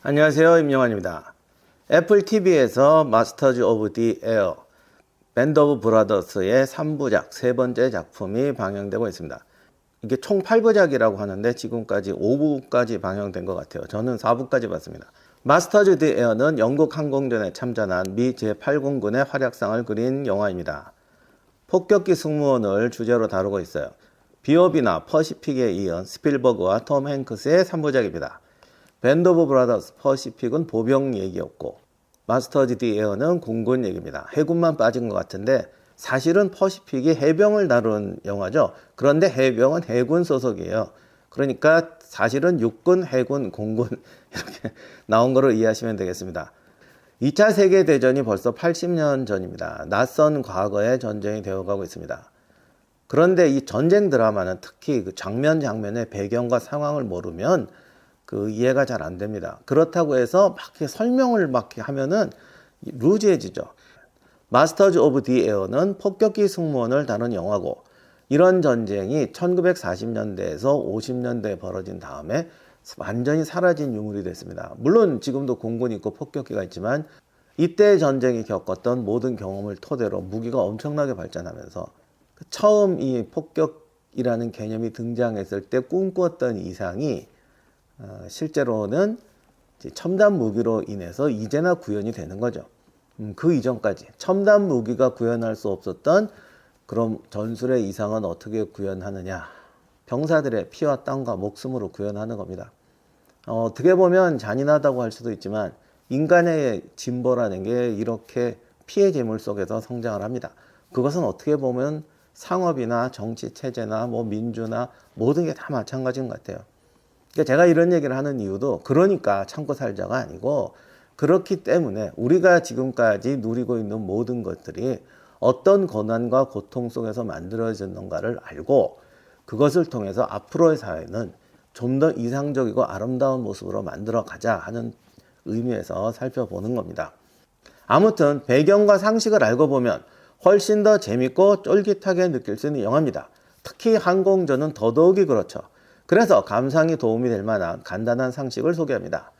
안녕하세요, 임영환입니다. 애플 TV에서 마스터즈 오브 디 에어, 밴드 오브 브라더스의 3부작 세 번째 작품이 방영되고 있습니다. 이게 총 8부작이라고 하는데 지금까지 5부까지 방영된 것 같아요. 저는 4부까지 봤습니다. 마스터즈 디 에어는 영국 항공전에 참전한 미 제8공군의 활약상을 그린 영화입니다. 폭격기 승무원을 주제로 다루고 있어요. 비옵이나 퍼시픽에 이은 스필버그와 톰 행크스의 3부작입니다. 밴드 오브 브라더스 퍼시픽은 보병 얘기였고 마스터즈 디 에어는 공군 얘기입니다. 해군만 빠진 것 같은데 사실은 퍼시픽이 해병을 다룬 영화죠. 그런데 해병은 해군 소속이에요. 그러니까 사실은 육군, 해군, 공군 이렇게 나온 거로 이해하시면 되겠습니다. 2차 세계대전이 벌써 80년 전입니다. 낯선 과거의 전쟁이 되어가고 있습니다. 그런데 이 전쟁 드라마는 특히 그 장면의 배경과 상황을 모르면 그 이해가 잘 안 됩니다. 그렇다고 해서 막 설명을 막 하면은 루즈해지죠. 마스터즈 오브 디 에어는 폭격기 승무원을 다룬 영화고 이런 전쟁이 1940년대에서 50년대에 벌어진 다음에 완전히 사라진 유물이 됐습니다. 물론 지금도 공군이 있고 폭격기가 있지만 이때 전쟁이 겪었던 모든 경험을 토대로 무기가 엄청나게 발전하면서 처음 이 폭격이라는 개념이 등장했을 때 꿈꾸었던 이상이 실제로는 첨단 무기로 인해서 이제나 구현이 되는 거죠. 그 이전까지 첨단 무기가 구현할 수 없었던 그럼 전술의 이상은 어떻게 구현하느냐? 병사들의 피와 땀과 목숨으로 구현하는 겁니다. 어떻게 보면 잔인하다고 할 수도 있지만 인간의 진보라는 게 이렇게 피해 재물 속에서 성장을 합니다. 그것은 어떻게 보면 상업이나 정치 체제나 민주나 모든 게 다 마찬가지인 것 같아요. 그러니까 제가 이런 얘기를 하는 이유도 그러니까 참고 살자가 아니고 그렇기 때문에 우리가 지금까지 누리고 있는 모든 것들이 어떤 고난과 고통 속에서 만들어졌는가를 알고 그것을 통해서 앞으로의 사회는 좀 더 이상적이고 아름다운 모습으로 만들어 가자 하는 의미에서 살펴보는 겁니다. 아무튼 배경과 상식을 알고 보면 훨씬 더 재밌고 쫄깃하게 느낄 수 있는 영화입니다. 특히 항공전은 더더욱이 그렇죠. 그래서 감상에 도움이 될 만한 간단한 상식을 소개합니다.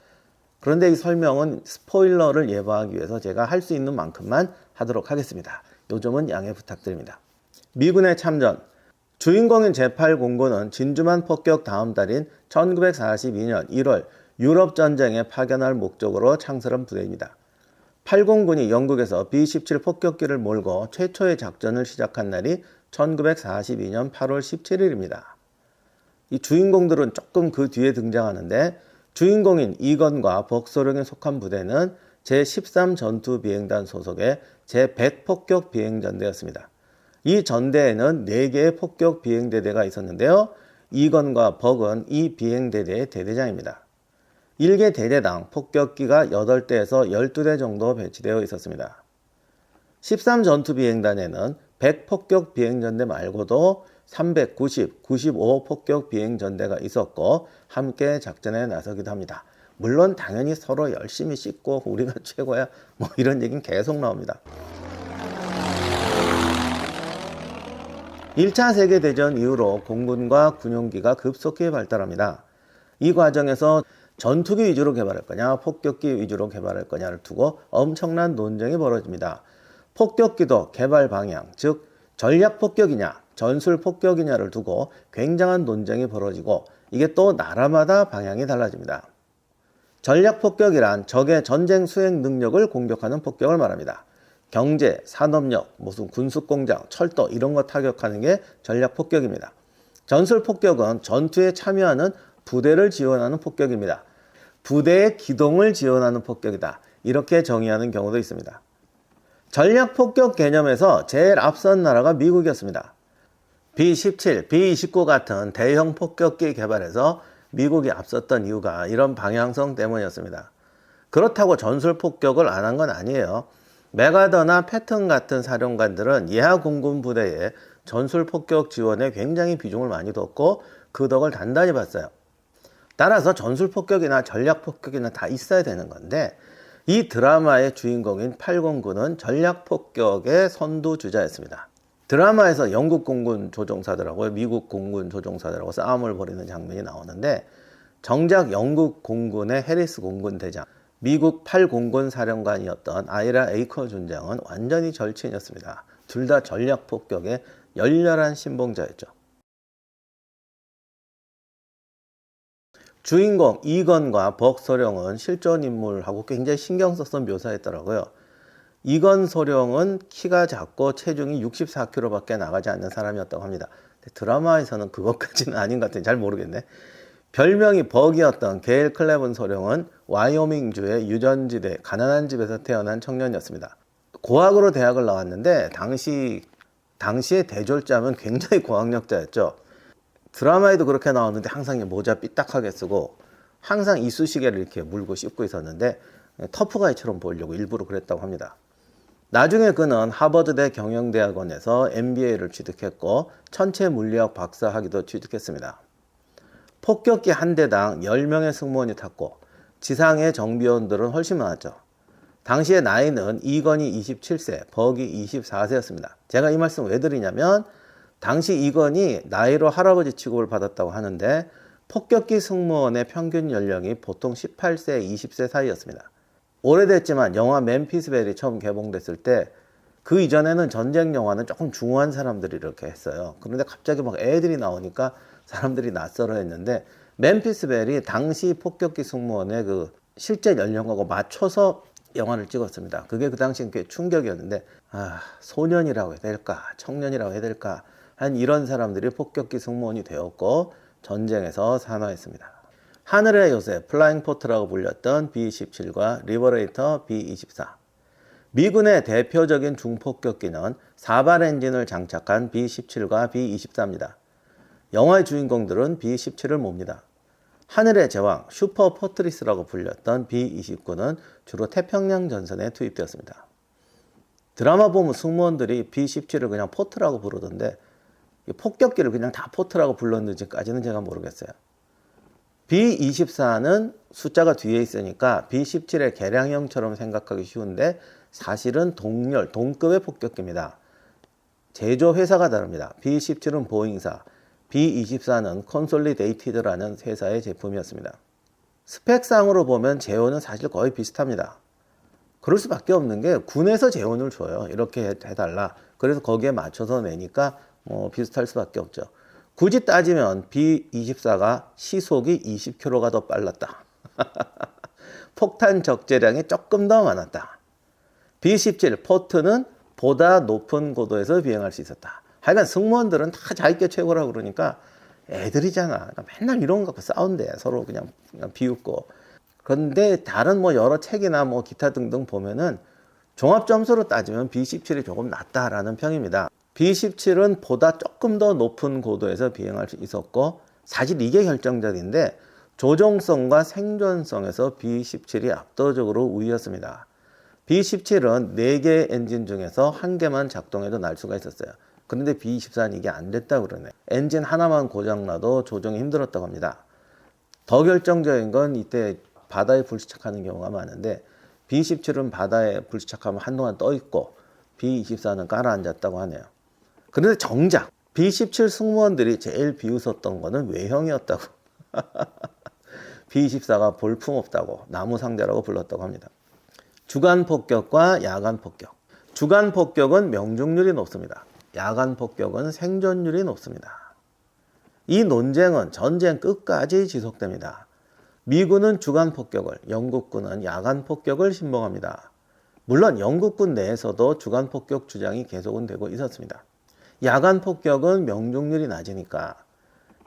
그런데 이 설명은 스포일러를 예방하기 위해서 제가 할 수 있는 만큼만 하도록 하겠습니다. 요 점은 양해 부탁드립니다. 미군의 참전. 주인공인 제8공군은 진주만 폭격 다음 달인 1942년 1월 유럽 전쟁에 파견할 목적으로 창설한 부대입니다. 8공군이 영국에서 B-17 폭격기를 몰고 최초의 작전을 시작한 날이 1942년 8월 17일입니다. 이 주인공들은 조금 그 뒤에 등장하는데 주인공인 이건과 벅소령에 속한 부대는 제13 전투비행단 소속의 제100 폭격 비행전대였습니다. 이 전대에는 4개의 폭격 비행대대가 있었는데요. 이건과 벅은 이 비행대대의 대대장입니다. 1개 대대당 폭격기가 8대에서 12대 정도 배치되어 있었습니다. 13 전투비행단에는 100 폭격 비행전대 말고도 390, 95 폭격 비행전대가 있었고 함께 작전에 나서기도 합니다. 물론 당연히 서로 열심히 씻고 우리가 최고야 이런 얘기는 계속 나옵니다. 1차 세계대전 이후로 공군과 군용기가 급속히 발달합니다. 이 과정에서 전투기 위주로 개발할 거냐 폭격기 위주로 개발할 거냐를 두고 엄청난 논쟁이 벌어집니다. 폭격기도 개발 방향, 즉 전략 폭격이냐 전술 폭격이냐를 두고 굉장한 논쟁이 벌어지고 이게 또 나라마다 방향이 달라집니다. 전략 폭격이란 적의 전쟁 수행 능력을 공격하는 폭격을 말합니다. 경제, 산업력, 무슨 군수공장, 철도 이런 거 타격하는 게 전략 폭격입니다. 전술 폭격은 전투에 참여하는 부대를 지원하는 폭격입니다. 부대의 기동을 지원하는 폭격이다. 이렇게 정의하는 경우도 있습니다. 전략 폭격 개념에서 제일 앞선 나라가 미국이었습니다. B-17, B-29 같은 대형 폭격기 개발에서 미국이 앞섰던 이유가 이런 방향성 때문이었습니다. 그렇다고 전술 폭격을 안 한 건 아니에요. 메가더나 패튼 같은 사령관들은 예하 공군 부대에 전술 폭격 지원에 굉장히 비중을 많이 뒀고 그 덕을 단단히 봤어요. 따라서 전술 폭격이나 전략 폭격이나 다 있어야 되는 건데 이 드라마의 주인공인 8공군은 전략 폭격의 선두주자였습니다. 드라마에서 영국 공군 조종사들하고 미국 공군 조종사들하고 싸움을 벌이는 장면이 나오는데 정작 영국 공군의 해리스 공군 대장, 미국 8공군 사령관이었던 아이라 에이커 준장은 완전히 절친이었습니다. 둘 다 전략 폭격에 열렬한 신봉자였죠. 주인공 이건과 벅 소령은 실존 인물하고 굉장히 신경 써서 묘사했더라고요. 이건 소령은 키가 작고 체중이 64kg밖에 나가지 않는 사람이었다고 합니다. 드라마에서는 그것까지는 아닌 것 같아요. 잘 모르겠네. 별명이 벅이었던 게일 클레븐 소령은 와이오밍주의 유전지대 가난한 집에서 태어난 청년이었습니다. 고학으로 대학을 나왔는데 당시의 대졸자면 굉장히 고학력자였죠. 드라마에도 그렇게 나왔는데 항상 모자 삐딱하게 쓰고 항상 이쑤시개를 이렇게 물고 씹고 있었는데 터프가이처럼 보이려고 일부러 그랬다고 합니다. 나중에 그는 하버드대 경영대학원에서 MBA를 취득했고 천체 물리학 박사 학위도 취득했습니다. 폭격기 한 대당 10명의 승무원이 탔고 지상의 정비원들은 훨씬 많았죠. 당시의 나이는 이건이 27세, 벅이 24세였습니다. 제가 이 말씀 왜 드리냐면 당시 이건이 나이로 할아버지 취급을 받았다고 하는데 폭격기 승무원의 평균 연령이 보통 18세, 20세 사이였습니다. 오래됐지만 영화 멤피스 벨이 처음 개봉됐을 때 그 이전에는 전쟁 영화는 조금 중후한 사람들이 이렇게 했어요. 그런데 갑자기 막 애들이 나오니까 사람들이 낯설어 했는데 멤피스 벨이 당시 폭격기 승무원의 그 실제 연령하고 맞춰서 영화를 찍었습니다. 그게 그 당시엔 꽤 충격이었는데 소년이라고 해야 될까 청년이라고 해야 될까 한 이런 사람들이 폭격기 승무원이 되었고 전쟁에서 산화했습니다. 하늘의 요새 플라잉 포트라고 불렸던 B-17과 리버레이터 B-24. 미군의 대표적인 중폭격기는 4발 엔진을 장착한 B-17과 B-24입니다. 영화의 주인공들은 B-17을 몹니다. 하늘의 제왕 슈퍼 포트리스라고 불렸던 B-29는 주로 태평양 전선에 투입되었습니다. 드라마 보면 승무원들이 B-17을 그냥 포트라고 부르던데 폭격기를 그냥 다 포트라고 불렀는지까지는 제가 모르겠어요. B-24는 숫자가 뒤에 있으니까 B-17의 개량형처럼 생각하기 쉬운데 사실은 동급의 폭격기입니다. 제조 회사가 다릅니다. B-17은 보잉사, B-24는 컨솔리데이티드라는 회사의 제품이었습니다. 스펙상으로 보면 제온은 사실 거의 비슷합니다. 그럴 수밖에 없는 게 군에서 제온을 줘요. 이렇게 해달라. 그래서 거기에 맞춰서 내니까 비슷할 수밖에 없죠. 굳이 따지면 B-24가 시속이 20km가 더 빨랐다. 폭탄 적재량이 조금 더 많았다. B-17 포트는 보다 높은 고도에서 비행할 수 있었다. 하여간 승무원들은 다 자기께 최고라고 그러니까 애들이잖아. 맨날 이런 거 갖고 싸운대. 서로 그냥 비웃고. 그런데 다른 여러 책이나 기타 등등 보면은 종합 점수로 따지면 B-17이 조금 낫다라는 평입니다. B-17은 보다 조금 더 높은 고도에서 비행할 수 있었고 사실 이게 결정적인데 조종성과 생존성에서 B-17이 압도적으로 우위였습니다. B-17은 4개의 엔진 중에서 1개만 작동해도 날 수가 있었어요. 그런데 B-24는 이게 안 됐다고 그러네. 엔진 하나만 고장나도 조종이 힘들었다고 합니다. 더 결정적인 건 이때 바다에 불시착하는 경우가 많은데 B-17은 바다에 불시착하면 한동안 떠 있고 B-24는 깔아앉았다고 하네요. 그런데 정작 B-17 승무원들이 제일 비웃었던 거는 외형이었다고. B-24가 볼품없다고 나무 상대라고 불렀다고 합니다. 주간 폭격과 야간 폭격. 주간 폭격은 명중률이 높습니다. 야간 폭격은 생존율이 높습니다. 이 논쟁은 전쟁 끝까지 지속됩니다. 미군은 주간 폭격을, 영국군은 야간 폭격을 신봉합니다. 물론 영국군 내에서도 주간 폭격 주장이 계속은 되고 있었습니다. 야간 폭격은 명중률이 낮으니까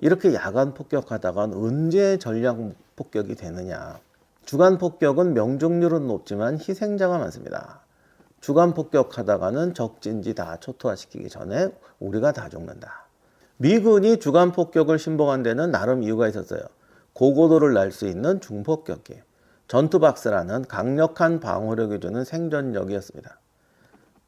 이렇게 야간 폭격하다가 언제 전략 폭격이 되느냐. 주간 폭격은 명중률은 높지만 희생자가 많습니다. 주간 폭격하다가는 적진지 다 초토화시키기 전에 우리가 다 죽는다. 미군이 주간 폭격을 신봉한 데는 나름 이유가 있었어요. 고고도를 날 수 있는 중폭격기, 전투박스라는 강력한 방어력을 주는 생존력이었습니다.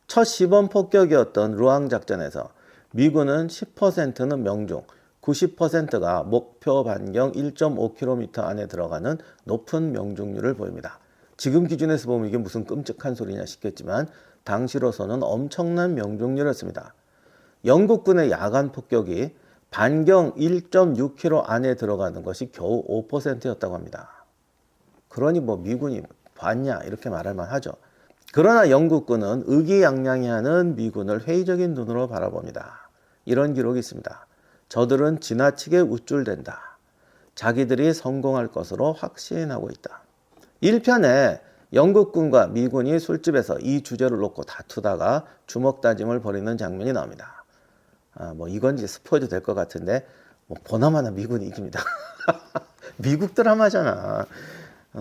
첫 시범 폭격이었던 루앙 작전에서 미군은 10%는 명중, 90%가 목표 반경 1.5km 안에 들어가는 높은 명중률을 보입니다. 지금 기준에서 보면 이게 무슨 끔찍한 소리냐 싶겠지만 당시로서는 엄청난 명중률이었습니다. 영국군의 야간 폭격이 반경 1.6km 안에 들어가는 것이 겨우 5%였다고 합니다. 그러니 뭐 미군이 봤냐 이렇게 말할만 하죠. 그러나 영국군은 의기양양해하는 미군을 회의적인 눈으로 바라봅니다. 이런 기록이 있습니다. 저들은 지나치게 우쭐댄다. 자기들이 성공할 것으로 확신하고 있다. 1편에 영국군과 미군이 술집에서 이 주제를 놓고 다투다가 주먹다짐을 벌이는 장면이 나옵니다. 뭐 이건 이제 스포해도 될 것 같은데 뭐 보나마나 미군이 이깁니다. 미국 드라마잖아.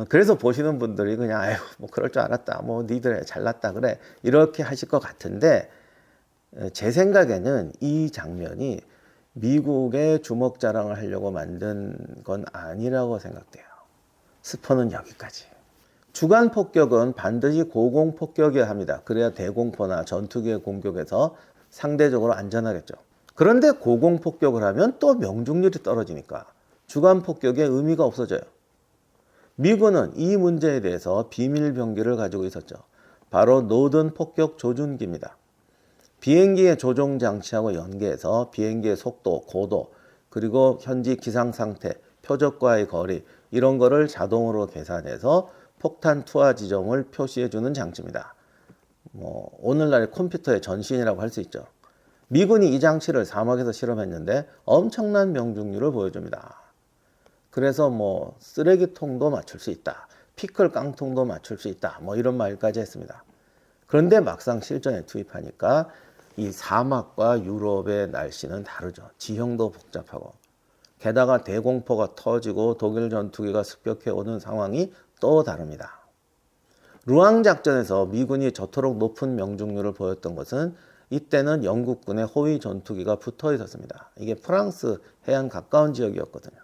그래서 보시는 분들이 그냥 아유 뭐 그럴 줄 알았다. 뭐 니들 잘났다 그래. 이렇게 하실 것 같은데 제 생각에는 이 장면이 미국의 주먹 자랑을 하려고 만든 건 아니라고 생각돼요. 스포는 여기까지. 주간 폭격은 반드시 고공 폭격이어야 합니다. 그래야 대공포나 전투기의 공격에서 상대적으로 안전하겠죠. 그런데 고공 폭격을 하면 또 명중률이 떨어지니까 주간 폭격의 의미가 없어져요. 미군은 이 문제에 대해서 비밀 병기를 가지고 있었죠. 바로 노든 폭격 조준기입니다. 비행기의 조종 장치하고 연계해서 비행기의 속도, 고도, 그리고 현지 기상 상태, 표적과의 거리 이런 거를 자동으로 계산해서 폭탄 투하 지점을 표시해주는 장치입니다. 뭐 오늘날의 컴퓨터의 전신이라고 할 수 있죠. 미군이 이 장치를 사막에서 실험했는데 엄청난 명중률을 보여줍니다. 그래서 뭐 쓰레기통도 맞출 수 있다. 피클 깡통도 맞출 수 있다. 뭐 이런 말까지 했습니다. 그런데 막상 실전에 투입하니까 이 사막과 유럽의 날씨는 다르죠. 지형도 복잡하고 게다가 대공포가 터지고 독일 전투기가 습격해 오는 상황이 또 다릅니다. 루앙 작전에서 미군이 저토록 높은 명중률을 보였던 것은 이때는 영국군의 호위 전투기가 붙어 있었습니다. 이게 프랑스 해안 가까운 지역이었거든요.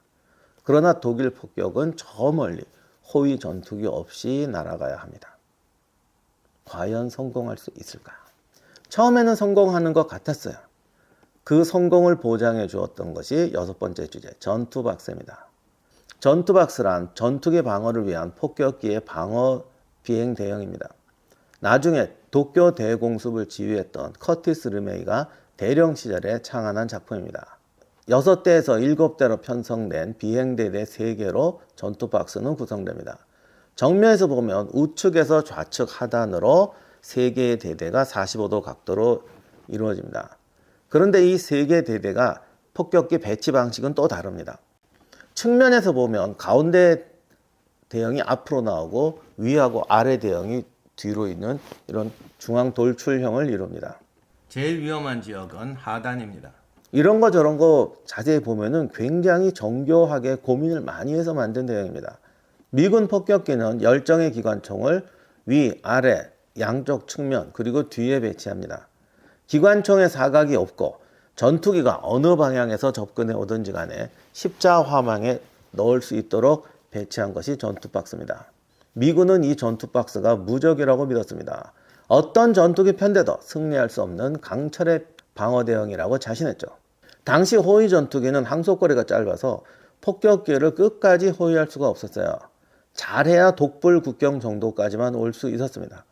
그러나 독일 폭격은 저 멀리 호위 전투기 없이 날아가야 합니다. 과연 성공할 수 있을까? 처음에는 성공하는 것 같았어요. 그 성공을 보장해 주었던 것이 6번째 주제, 전투박스입니다. 전투박스란 전투기 방어를 위한 폭격기의 방어 비행 대형입니다. 나중에 도쿄 대공습을 지휘했던 커티스 르메이가 대령 시절에 창안한 작품입니다. 6대에서 7대로 편성된 비행대대 3개로 전투박스는 구성됩니다. 정면에서 보면 우측에서 좌측 하단으로 3개의 대대가 45도 각도로 이루어집니다. 그런데 이 3개 대대가 폭격기 배치 방식은 또 다릅니다. 측면에서 보면 가운데 대형이 앞으로 나오고 위하고 아래 대형이 뒤로 있는 이런 중앙 돌출형을 이룹니다. 제일 위험한 지역은 하단입니다. 이런 거 저런 거 자세히 보면은 굉장히 정교하게 고민을 많이 해서 만든 대형입니다. 미군 폭격기는 열정의 기관총을 위, 아래, 양쪽 측면 그리고 뒤에 배치합니다. 기관총에 사각이 없고 전투기가 어느 방향에서 접근해 오든지 간에 십자 화망에 넣을 수 있도록 배치한 것이 전투박스입니다. 미군은 이 전투박스가 무적이라고 믿었습니다. 어떤 전투기 편대도 승리할 수 없는 강철의 방어 대형이라고 자신했죠. 당시 호위 전투기는 항속거리가 짧아서 폭격기를 끝까지 호위할 수가 없었어요. 잘해야 독불 국경 정도까지만 올 수 있었습니다.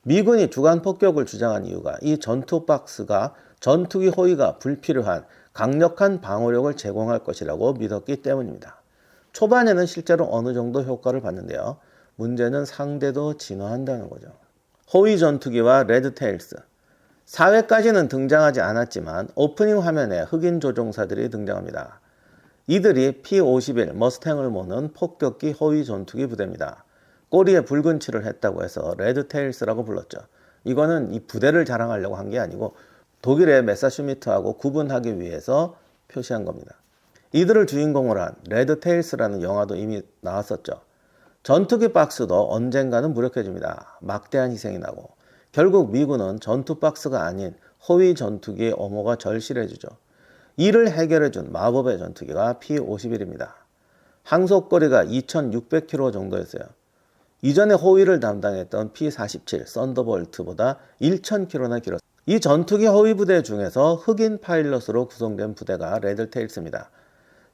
미군이 주간 폭격을 주장한 이유가 이 전투박스가 전투기 호위가 불필요한 강력한 방어력을 제공할 것이라고 믿었기 때문입니다. 초반에는 실제로 어느 정도 효과를 봤는데요. 문제는 상대도 진화한다는 거죠. 호위 전투기와 레드테일스. 4회까지는 등장하지 않았지만 오프닝 화면에 흑인 조종사들이 등장합니다. 이들이 P-51 머스탱을 모는 폭격기 호위 전투기 부대입니다. 꼬리에 붉은 칠을 했다고 해서 레드테일스라고 불렀죠. 이거는 이 부대를 자랑하려고 한 게 아니고 독일의 메사슈미트하고 구분하기 위해서 표시한 겁니다. 이들을 주인공으로 한 레드테일스라는 영화도 이미 나왔었죠. 전투기 박스도 언젠가는 무력해집니다. 막대한 희생이 나고 결국 미군은 전투박스가 아닌 호위 전투기의 엄호가 절실해지죠. 이를 해결해준 마법의 전투기가 P-51입니다. 항속거리가 2600km 정도였어요. 이전에 호위를 담당했던 P-47 썬더볼트보다 1000km나 길었습니다. 이 전투기 호위 부대 중에서 흑인 파일럿으로 구성된 부대가 레드테일스입니다.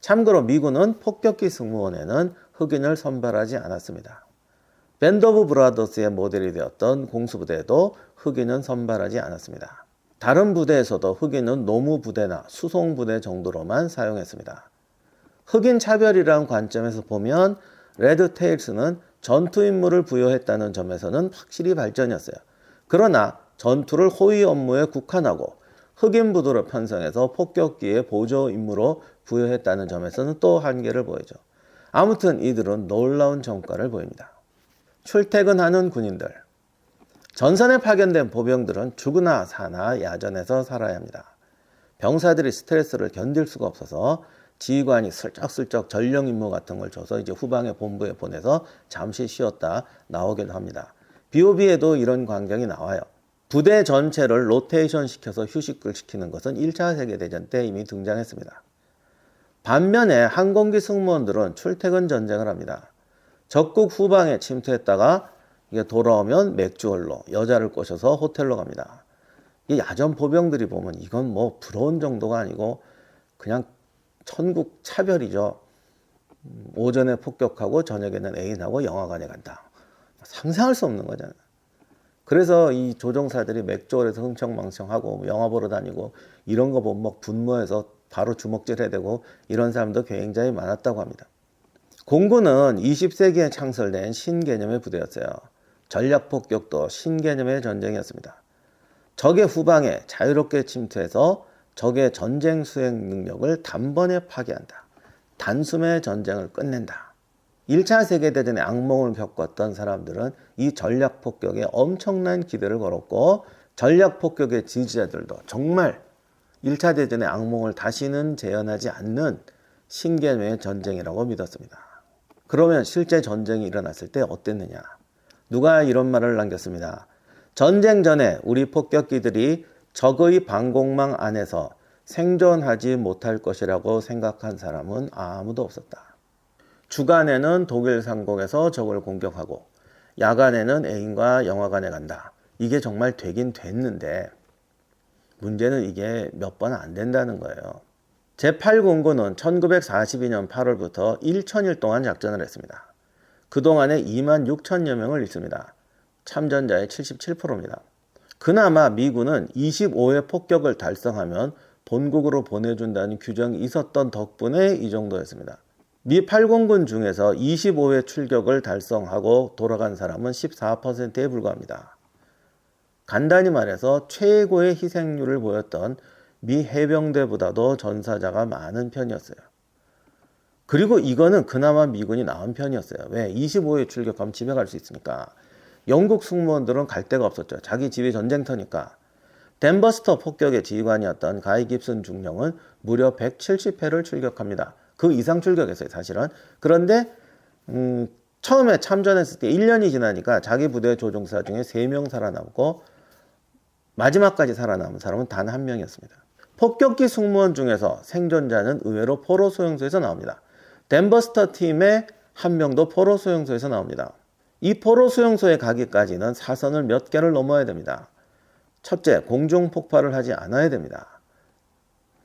참고로 미군은 폭격기 승무원에는 흑인을 선발하지 않았습니다. 밴드 오브 브라더스의 모델이 되었던 공수부대에도 흑인은 선발하지 않았습니다. 다른 부대에서도 흑인은 노무부대나 수송부대 정도로만 사용했습니다. 흑인 차별이라는 관점에서 보면 레드테일스는 전투 임무를 부여했다는 점에서는 확실히 발전이었어요. 그러나 전투를 호위 업무에 국한하고 흑인 부대로 편성해서 폭격기의 보조 임무로 부여했다는 점에서는 또 한계를 보이죠. 아무튼 이들은 놀라운 성과를 보입니다. 출퇴근하는 군인들. 전선에 파견된 보병들은 죽으나 사나 야전에서 살아야 합니다. 병사들이 스트레스를 견딜 수가 없어서 지휘관이 슬쩍슬쩍 전령 임무 같은 걸 줘서 이제 후방의 본부에 보내서 잠시 쉬었다 나오기도 합니다. BOB에도 이런 광경이 나와요. 부대 전체를 로테이션 시켜서 휴식을 시키는 것은 1차 세계대전 때 이미 등장했습니다. 반면에 항공기 승무원들은 출퇴근 전쟁을 합니다. 적국 후방에 침투했다가 이게 돌아오면 맥주홀로 여자를 꼬셔서 호텔로 갑니다. 이 야전 보병들이 보면 이건 뭐 부러운 정도가 아니고 그냥 천국 차별이죠. 오전에 폭격하고 저녁에는 애인하고 영화관에 간다. 상상할 수 없는 거잖아요. 그래서 이 조종사들이 맥주홀에서 흥청망청하고 영화 보러 다니고 이런 거 보면 막 분노해서 바로 주먹질해야 되고 이런 사람도 굉장히 많았다고 합니다. 공군은 20세기에 창설된 신개념의 부대였어요. 전략폭격도 신개념의 전쟁이었습니다. 적의 후방에 자유롭게 침투해서 적의 전쟁 수행 능력을 단번에 파괴한다. 단숨에 전쟁을 끝낸다. 1차 세계대전의 악몽을 겪었던 사람들은 이 전략폭격에 엄청난 기대를 걸었고 전략폭격의 지지자들도 정말 1차 대전의 악몽을 다시는 재현하지 않는 신개념의 전쟁이라고 믿었습니다. 그러면 실제 전쟁이 일어났을 때 어땠느냐? 누가 이런 말을 남겼습니다. 전쟁 전에 우리 폭격기들이 적의 방공망 안에서 생존하지 못할 것이라고 생각한 사람은 아무도 없었다. 주간에는 독일 상공에서 적을 공격하고 야간에는 애인과 영화관에 간다. 이게 정말 되긴 됐는데 문제는 이게 몇 번 안 된다는 거예요. 제8공군은 1942년 8월부터 1000일 동안 작전을 했습니다. 그동안에 2만 6천여 명을 잃습니다. 참전자의 77%입니다. 그나마 미군은 25회 폭격을 달성하면 본국으로 보내준다는 규정이 있었던 덕분에 이 정도였습니다. 미 8공군 중에서 25회 출격을 달성하고 돌아간 사람은 14%에 불과합니다. 간단히 말해서 최고의 희생률을 보였던 미 해병대보다도 전사자가 많은 편이었어요. 그리고 이거는 그나마 미군이 나은 편이었어요. 왜? 25회 출격하면 집에 갈 수 있으니까. 영국 승무원들은 갈 데가 없었죠. 자기 집이 전쟁터니까. 덴버스터 폭격의 지휘관이었던 가이 깁슨 중령은 무려 170회를 출격합니다. 그 이상 출격했어요, 사실은. 그런데 처음에 참전했을 때 1년이 지나니까 자기 부대 조종사 중에 3명 살아남고 마지막까지 살아남은 사람은 단 1명이었습니다. 폭격기 승무원 중에서 생존자는 의외로 포로 소형소에서 나옵니다. 덴버스터 팀의 1명도 포로 소형소에서 나옵니다. 이 포로 소형소에 가기까지는 사선을 몇 개를 넘어야 됩니다. 첫째, 공중 폭발을 하지 않아야 됩니다.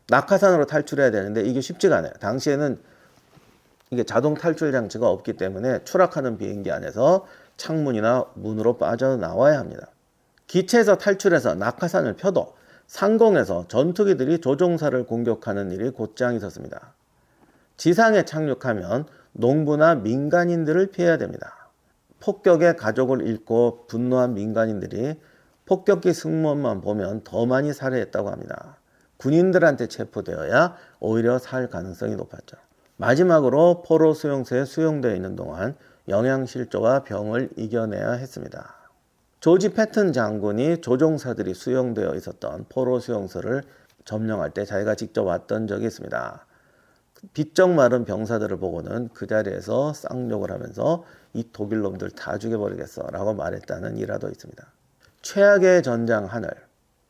낙하산으로 탈출해야 되는데 이게 쉽지가 않아요. 당시에는 이게 자동 탈출 장치가 없기 때문에 추락하는 비행기 안에서 창문이나 문으로 빠져나와야 합니다. 기체에서 탈출해서 낙하산을 펴도 상공에서 전투기들이 조종사를 공격하는 일이 곧장 있었습니다. 지상에 착륙하면 농부나 민간인들을 피해야 됩니다. 폭격에 가족을 잃고 분노한 민간인들이 폭격기 승무원만 보면 더 많이 살해했다고 합니다. 군인들한테 체포되어야 오히려 살 가능성이 높았죠. 마지막으로 포로 수용소에 수용되어 있는 동안 영양실조와 병을 이겨내야 했습니다. 조지 패튼 장군이 조종사들이 수용되어 있었던 포로 수용소를 점령할 때 자기가 직접 왔던 적이 있습니다. 비쩍 마른 병사들을 보고는 그 자리에서 쌍욕을 하면서 이 독일놈들 다 죽여버리겠어 라고 말했다는 일화도 있습니다. 최악의 전장 하늘.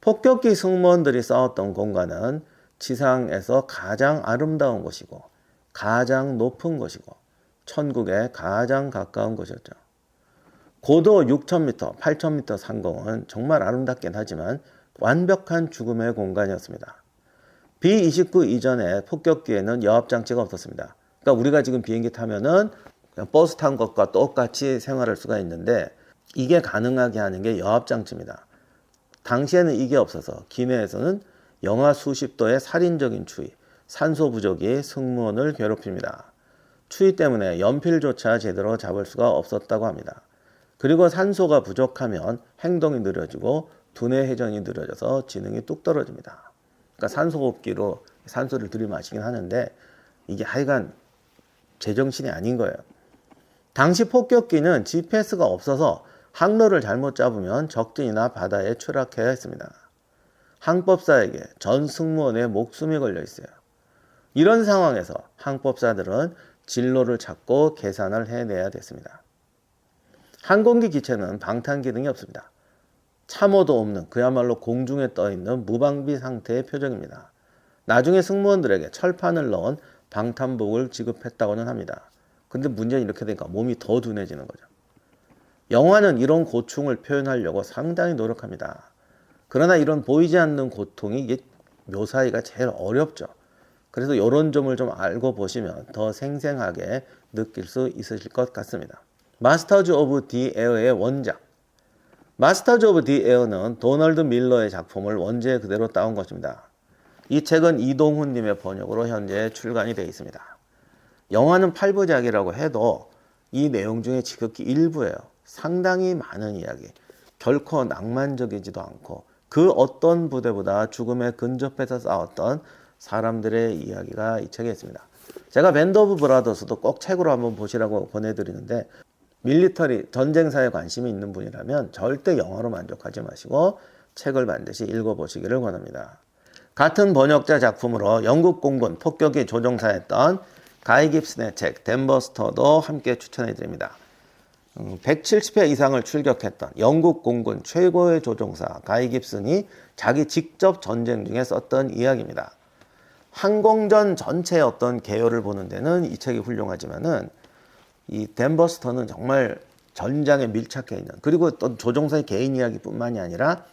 폭격기 승무원들이 싸웠던 공간은 지상에서 가장 아름다운 곳이고 가장 높은 곳이고 천국에 가장 가까운 곳이었죠. 고도 6,000m, 8,000m 상공은 정말 아름답긴 하지만 완벽한 죽음의 공간이었습니다. B-29 이전에 폭격기에는 여압장치가 없었습니다. 그러니까 우리가 지금 비행기 타면은 그냥 버스 탄 것과 똑같이 생활할 수가 있는데 이게 가능하게 하는 게 여압장치입니다. 당시에는 이게 없어서 기내에서는 영하 수십 도의 살인적인 추위, 산소 부족이 승무원을 괴롭힙니다. 추위 때문에 연필조차 제대로 잡을 수가 없었다고 합니다. 그리고 산소가 부족하면 행동이 느려지고 두뇌 회전이 느려져서 지능이 뚝 떨어집니다. 그러니까 산소호흡기로 산소를 들이마시긴 하는데 이게 하여간 제정신이 아닌 거예요. 당시 폭격기는 GPS가 없어서 항로를 잘못 잡으면 적진이나 바다에 추락해야 했습니다. 항법사에게 전 승무원의 목숨이 걸려 있어요. 이런 상황에서 항법사들은 진로를 찾고 계산을 해내야 됐습니다. 항공기 기체는 방탄 기능이 없습니다. 참호도 없는 그야말로 공중에 떠있는 무방비 상태의 표적입니다. 나중에 승무원들에게 철판을 넣은 방탄복을 지급했다고는 합니다. 근데 문제는 이렇게 되니까 몸이 더 둔해지는 거죠. 영화는 이런 고충을 표현하려고 상당히 노력합니다. 그러나 이런 보이지 않는 고통이 이게 묘사하기가 제일 어렵죠. 그래서 이런 점을 좀 알고 보시면 더 생생하게 느낄 수 있으실 것 같습니다. 마스터즈 오브 디 에어의 원작. 마스터즈 오브 디 에어는 도널드 밀러의 작품을 원제 그대로 따온 것입니다. 이 책은 이동훈님의 번역으로 현재 출간이 되어 있습니다. 영화는 8부작이라고 해도 이 내용 중에 지극히 일부예요. 상당히 많은 이야기, 결코 낭만적이지도 않고 그 어떤 부대보다 죽음에 근접해서 싸웠던 사람들의 이야기가 이 책에 있습니다. 제가 밴드 오브 브라더스도 꼭 책으로 한번 보시라고 권해드리는데 밀리터리, 전쟁사에 관심이 있는 분이라면 절대 영화로 만족하지 마시고 책을 반드시 읽어보시기를 권합니다. 같은 번역자 작품으로 영국 공군 폭격기 조종사였던 가이 깁슨의 책 댄버스터도 함께 추천해드립니다. 170회 이상을 출격했던 영국 공군 최고의 조종사 가이 깁슨이 자기 직접 전쟁 중에 썼던 이야기입니다. 항공전 전체의 어떤 개요를 보는 데는 이 책이 훌륭하지만은 이 댄버스터는 정말 전장에 밀착해 있는, 그리고 또 조종사의 개인 이야기뿐만이 아니라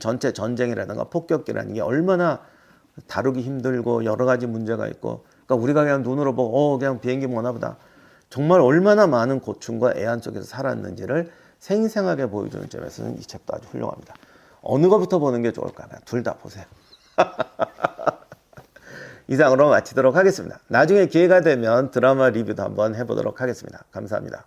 전체 전쟁이라든가 폭격기라는 게 얼마나 다루기 힘들고 여러 가지 문제가 있고, 그러니까 우리가 그냥 눈으로 보고 그냥 비행기 뭐나 보다, 정말 얼마나 많은 고충과 애환 속에서 살았는지를 생생하게 보여주는 점에서는 이 책도 아주 훌륭합니다. 어느 것부터 보는 게 좋을까? 둘 다 보세요. 이상으로 마치도록 하겠습니다. 나중에 기회가 되면 드라마 리뷰도 한번 해보도록 하겠습니다. 감사합니다.